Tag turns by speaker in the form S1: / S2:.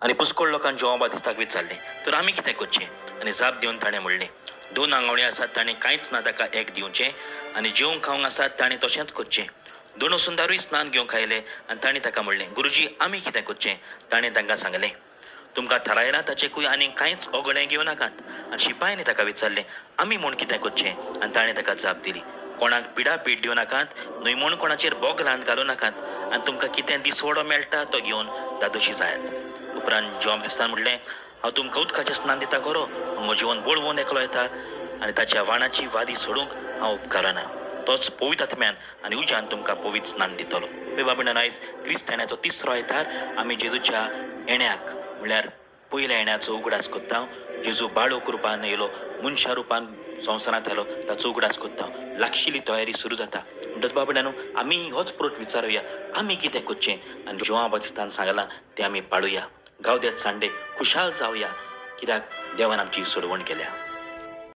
S1: आनी पुष्कळ लोकांक जेवण बातिस्ताक विचारलें तर आमी कितें करचें आनी जाप दिवन ताणें म्हणलें 2 आंगवणे आसात ताणें कांयच ना ताका एक दिवचें आनी जेवंक खावंक आसात ताणें तशेंच करचें. 2 सुंदारूय स्नान घेवंक आयले आनी तांणी ताका म्हणलें गुरुजी आमी कितें करचें. ताणें तांकां सांगलें तुमकां थारायलां ताचेकूय आनी कांयच ओगणें घेवं नाकात. आनी शिपायांनी ताका विचारलें आमी म्हूण कितें करचें आनी ताणें ताका जाप दिली कोणाक पिडा पीड दिवं नाकात न्हय म्हूण कोणाचेर बोग ल्हान घालूं नाकात आनी तुमकां कितें दिसवडो मेळटा तो घेवन दादोशी जायात. उपरांत जॉब दिसतान म्हणलें हांव तुमकां उदकाचें स्नान दिता खरो म्हजें जिवन बोळवून एकलो येता आनी ताच्या वाणाची वादी सोडूंक हांव उपकारना. तोच पवित्र आत्म्यान आनी उज्यान तुमकां पवित्र स्नान दितलो. बाबण्यान आयज क्रिस्तानाचो 3रो येतार आमी जेजूच्या येण्याक म्हळ्यार पयल्या येण्याचो उगडास कोत्ता. जेजू बाळूक रुपान येयलो मनशा रुपान संवसारांत आयलो ताचो उगडास कोत्ता. लागशिल्ली तयारी सुरू जाता म्हणटच बाबण्यान आमी होच प्रोट विचारुया आमी कितें करचें आनी जिवा बातिस्तान सांगलां तें आमी पाळुया. गांवदेत सांडे खुशाल जावया कित्याक देवान आमची सोडवण केल्या.